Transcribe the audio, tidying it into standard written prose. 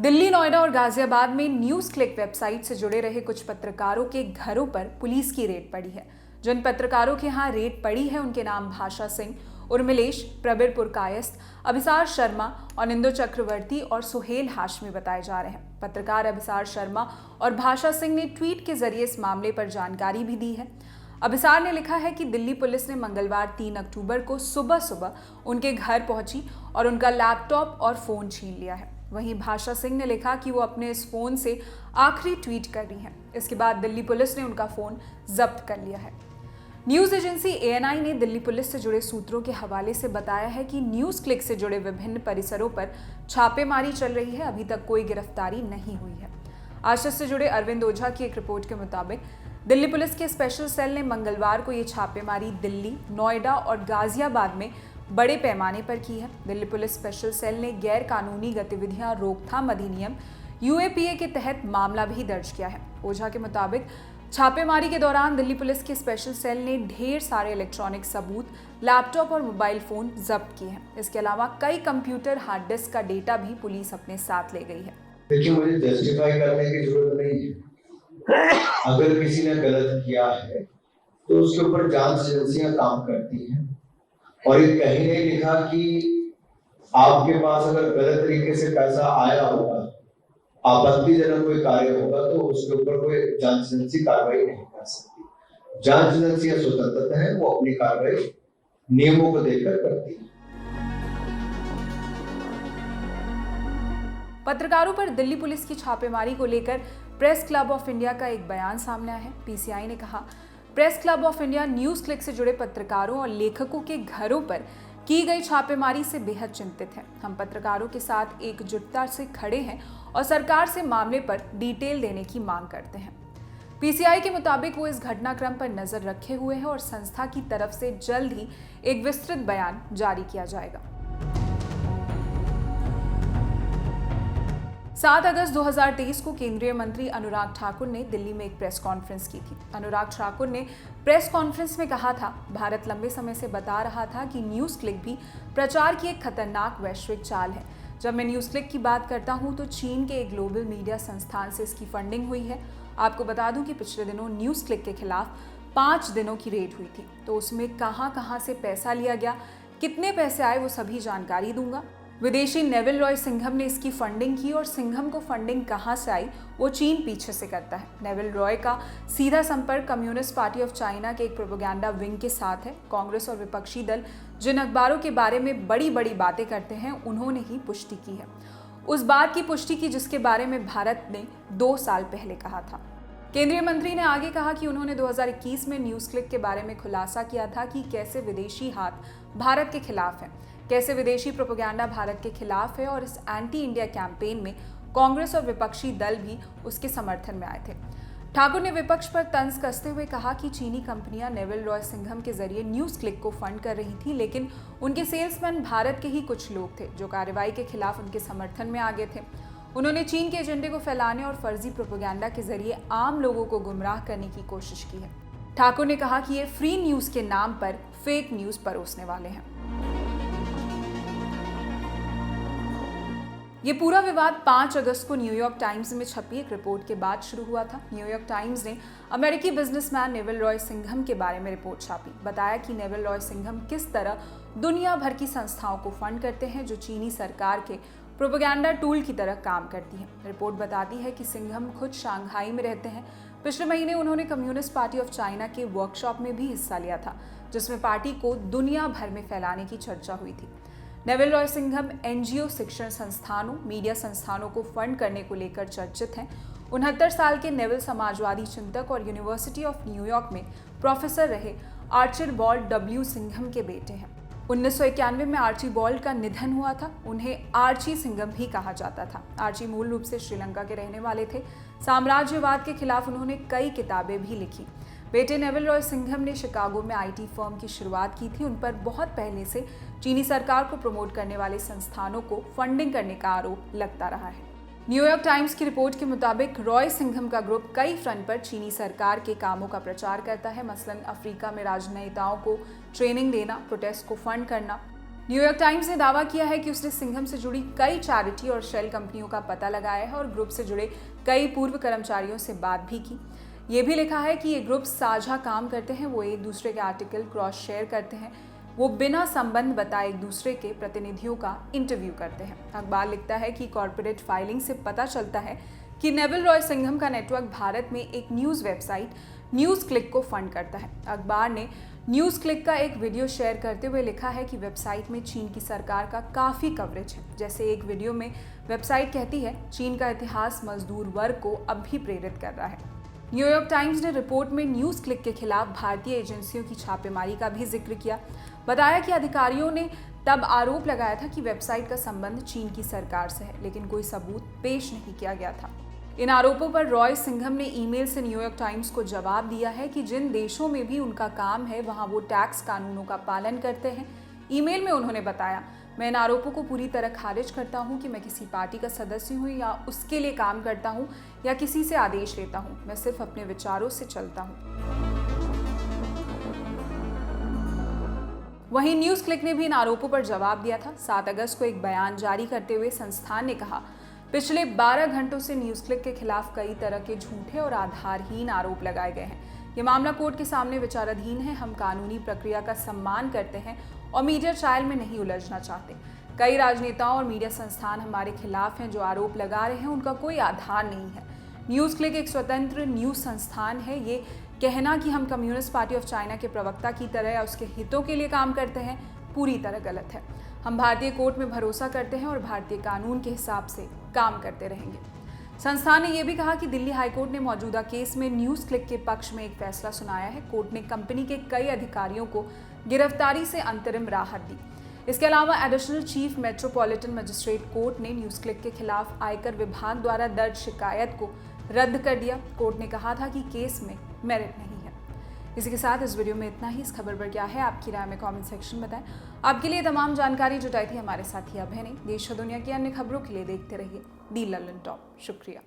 दिल्ली, नोएडा और गाजियाबाद में news click website से जुड़े रहे कुछ पत्रकारों के घरों पर पुलिस की रेड पड़ी है। जिन पत्रकारों के यहाँ रेड पड़ी है उनके नाम भाषा सिंह, उर्मिलेश, प्रबीर पुरकायस्थ, अभिसार शर्मा, अनिंदो चक्रवर्ती और सुहेल हाशमी बताए जा रहे हैं। पत्रकार अभिसार शर्मा और भाषा सिंह ने ट्वीट के जरिए इस मामले पर जानकारी भी दी है। अभिसार ने लिखा है कि दिल्ली पुलिस ने मंगलवार 3 अक्टूबर को सुबह सुबह उनके घर पहुंची और उनका लैपटॉप और फोन छीन लिया है। वहीं भाषा सिंह ने लिखा कि वो अपने इस फोन से आखिरी ट्वीट कर रही हैं। इसके बाद दिल्ली पुलिस ने उनका फोन जब्त कर लिया है। न्यूज एजेंसी ANI ने दिल्ली पुलिस से जुड़े सूत्रों के हवाले से बताया है कि न्यूज क्लिक से जुड़े विभिन्न परिसरों पर छापेमारी चल रही है। अभी तक कोई गिरफ्तारी नहीं हुई है। आशीष से जुड़े अरविंद ओझा की एक रिपोर्ट के मुताबिक दिल्ली पुलिस के स्पेशल सेल ने मंगलवार को ये छापेमारी दिल्ली, नोएडा और गाजियाबाद में बड़े पैमाने पर की है। दिल्ली पुलिस स्पेशल सेल ने गैर कानूनी गतिविधियां रोकथाम अधिनियम UAPA के तहत मामला भी दर्ज किया है। ओझा के मुताबिक छापेमारी के दौरान दिल्ली पुलिस के स्पेशल सेल ने ढेर सारे इलेक्ट्रॉनिक सबूत, लैपटॉप और मोबाइल फोन जब्त किए हैं। इसके अलावा कई कंप्यूटर, हार्ड डिस्क का डेटा भी पुलिस अपने साथ ले गई है। देखिए, मुझे जस्टिफाई करने की जरूरत नहीं है। अगर किसी ने गलत किया है तो उसके ऊपर जांच एजेंसियां काम करती हैं और ये कहीं नहीं लिखा कि आपके पास अगर गलत तरीके से पैसा आया होगा, आपत्तिजनक कोई कार्य होगा तो उसके ऊपर कोई जांच एजेंसी कार्रवाई नहीं कर सकती। जांच एजेंसियां स्वतंत्र हैं, वो अपनी कार्रवाई नियमों को देखकर करती है। पत्रकारों पर दिल्ली पुलिस की छापेमारी को लेकर प्रेस क्लब ऑफ इंडिया का एक बयान सामने आया है। PCI ने कहा, press club of India news click से जुड़े पत्रकारों और लेखकों के घरों पर की गई छापेमारी से बेहद चिंतित हैं। हम पत्रकारों के साथ एकजुटता से खड़े हैं और सरकार से मामले पर डिटेल देने की मांग करते हैं। PCI के मुताबिक वो इस घटनाक्रम पर नजर रखे हुए हैं और संस्था की तरफ से जल्द ही एक विस्तृत बयान जारी किया जाएगा। 7 अगस्त 2023 को केंद्रीय मंत्री अनुराग ठाकुर ने दिल्ली में एक प्रेस कॉन्फ्रेंस की थी। अनुराग ठाकुर ने प्रेस कॉन्फ्रेंस में कहा था, भारत लंबे समय से बता रहा था कि न्यूज़ क्लिक भी प्रचार की एक खतरनाक वैश्विक चाल है। जब मैं न्यूज़ क्लिक की बात करता हूं तो चीन के एक ग्लोबल मीडिया संस्थान से इसकी फंडिंग हुई है। आपको बता दूं कि पिछले दिनों न्यूज़ क्लिक के खिलाफ 5 दिनों की रेड हुई थी, तो उसमें कहां से पैसा लिया गया, कितने पैसे आए, वो सभी जानकारी दूंगा। विदेशी नेविल रॉय सिंघम ने इसकी फंडिंग की और सिंघम को फंडिंग कहां से आई वो चीन पीछे से करता है। नेविल रॉय का सीधा संपर्क कम्युनिस्ट पार्टी ऑफ चाइना के एक प्रोपेगेंडा विंग के साथ है। कांग्रेस और विपक्षी दल जिन अखबारों के बारे में बड़ी बड़ी बातें करते हैं उन्होंने ही पुष्टि की है, उस बात की पुष्टि की जिसके बारे में भारत ने 2 साल पहले कहा था। केंद्रीय मंत्री ने आगे कहा कि उन्होंने 2021 में न्यूज़ क्लिक के बारे में खुलासा किया था कि कैसे विदेशी हाथ भारत के खिलाफ है, कैसे विदेशी प्रोपेगेंडा भारत के खिलाफ है और इस एंटी इंडिया कैंपेन में कांग्रेस और विपक्षी दल भी उसके समर्थन में आए थे। ठाकुर ने विपक्ष पर तंज कसते हुए कहा कि चीनी कंपनियां नेविल रॉय सिंघम के जरिए न्यूज़ क्लिक को फंड कर रही थी, लेकिन उनके सेल्समैन भारत के ही कुछ लोग थे जो कार्रवाई के खिलाफ उनके समर्थन में आगे थे। उन्होंने चीन के एजेंडे को फैलाने और फर्जी प्रोपेगेंडा के जरिए आम लोगों को गुमराह करने की कोशिश की है। ठाकुर ने कहा कि ये फ्री न्यूज़ के नाम पर फेक न्यूज़ परोसने वाले हैं। ये पूरा विवाद 5 अगस्त को न्यूयॉर्क टाइम्स में छपी एक रिपोर्ट के बाद शुरू हुआ था। न्यूयॉर्क टाइम्स ने अमेरिकी बिजनेसमैन नेविल रॉय सिंघम के बारे में रिपोर्ट छापी। बताया कि नेविल रॉय सिंघम किस तरह दुनिया भर की संस्थाओं को फंड करते हैं जो चीनी सरकार के प्रोपेगेंडा टूल की तरह काम करती हैं। रिपोर्ट बताती है कि सिंघम खुद शंघाई में रहते हैं। पिछले महीने उन्होंने कम्युनिस्ट पार्टी ऑफ चाइना के वर्कशॉप में भी हिस्सा लिया था, जिसमें पार्टी को दुनिया भर में फैलाने की चर्चा हुई थी। नेविल रॉय सिंघम NGO, शिक्षण संस्थानों, मीडिया संस्थानों को फंड करने को लेकर चर्चित हैं। 69 साल के नेविल समाजवादी चिंतक और यूनिवर्सिटी ऑफ न्यूयॉर्क में प्रोफेसर रहे आर्चिबाल्ड W. सिंघम के बेटे हैं। 1991 में आर्चिबाल्ड का निधन हुआ था। उन्हें आर्ची सिंघम भी कहा जाता था। आर्ची मूल रूप से श्रीलंका के रहने वाले थे। साम्राज्यवाद के खिलाफ उन्होंने कई किताबें भी लिखी। बेटे नेविल रॉय सिंघम ने शिकागो में IT फर्म की शुरुआत की थी। उन पर बहुत पहले से चीनी सरकार को प्रमोट करने वाले संस्थानों को फंडिंग करने का आरोप लगता रहा है। न्यूयॉर्क टाइम्स की रिपोर्ट के मुताबिक रॉय सिंघम का ग्रुप कई फ्रंट पर चीनी सरकार के कामों का प्रचार करता है। मसलन अफ्रीका में राजनेताओं को ट्रेनिंग देना, प्रोटेस्ट को फंड करना, न्यूयॉर्क टाइम्स ने दावा किया है कि उसने सिंघम से जुड़ी कई चैरिटी और शेल कंपनियों का पता लगाया है और ग्रुप से जुड़े कई पूर्व कर्मचारियों से बात भी की। ये भी लिखा है कि ये ग्रुप साझा काम करते हैं, वो एक दूसरे के आर्टिकल क्रॉस शेयर करते हैं, वो बिना संबंध बताए एक दूसरे के प्रतिनिधियों का इंटरव्यू करते हैं। अखबार लिखता है कि कॉर्पोरेट फाइलिंग से पता चलता है कि नेविल रॉय सिंघम का नेटवर्क भारत में एक न्यूज़ वेबसाइट न्यूज़ क्लिक को फंड करता है। अखबार ने न्यूज़ क्लिक का एक वीडियो शेयर करते हुए लिखा है कि वेबसाइट में चीन की सरकार का काफ़ी कवरेज है। जैसे एक वीडियो में वेबसाइट कहती है, चीन का इतिहास मजदूर वर्ग को अब भी प्रेरित कर रहा है। न्यूयॉर्क टाइम्स ने रिपोर्ट में न्यूज़ क्लिक के खिलाफ भारतीय एजेंसियों की छापेमारी का भी जिक्र किया। बताया कि अधिकारियों ने तब आरोप लगाया था कि वेबसाइट का संबंध चीन की सरकार से है, लेकिन कोई सबूत पेश नहीं किया गया था। इन आरोपों पर रॉय सिंघम ने ईमेल से न्यूयॉर्क टाइम्स को जवाब दिया है कि जिन देशों में भी उनका काम है वहां वो टैक्स कानूनों का पालन करते हैं। ईमेल में उन्होंने बताया, मैं इन आरोपों को पूरी तरह खारिज करता हूं कि मैं किसी पार्टी का सदस्य हूं या उसके लिए काम करता हूं या किसी से आदेश लेता हूं। मैं सिर्फ अपने विचारों से चलता हूं। वहीं न्यूज़ क्लिक ने भी इन आरोपों पर जवाब दिया था। 7 अगस्त को एक बयान जारी करते हुए संस्थान ने कहा, पिछले 12 घंटों से न्यूज़ क्लिक के खिलाफ कई तरह के झूठे और आधारहीन आरोप लगाए गए हैं। ये मामला कोर्ट के सामने विचाराधीन है। हम कानूनी प्रक्रिया का सम्मान करते हैं और मीडिया ट्रायल में नहीं उलझना चाहते। कई राजनेताओं और मीडिया संस्थान हमारे खिलाफ हैं। जो आरोप लगा रहे हैं उनका कोई आधार नहीं है। न्यूज़ क्लिक एक स्वतंत्र न्यूज़ संस्थान है। ये कहना कि हम कम्युनिस्ट पार्टी ऑफ चाइना के प्रवक्ता की तरह या उसके हितों के लिए काम करते हैं पूरी तरह गलत है। हम भारतीय कोर्ट में भरोसा करते हैं और भारतीय कानून के हिसाब से काम करते रहेंगे। संस्थान ने यह भी कहा कि दिल्ली हाईकोर्ट ने मौजूदा केस में न्यूज़ क्लिक के पक्ष में एक फैसला सुनाया है। कोर्ट ने कंपनी के कई अधिकारियों को गिरफ्तारी से अंतरिम राहत दी। इसके अलावा additional chief metropolitan magistrate court ने न्यूज़ क्लिक के खिलाफ आयकर विभाग द्वारा दर्ज शिकायत को रद्द कर दिया। कोर्ट ने कहा था कि केस में मेरिट नहीं है। इसी के साथ इस वीडियो में इतना ही। इस खबर पर क्या है आपकी राय में कमेंट सेक्शन में बताएं। आपके लिए तमाम जानकारी जुटाई थी हमारे साथी अभय ने। देश और दुनिया की अन्य खबरों के लिए देखते रहिए दी लल्लन टॉप। शुक्रिया।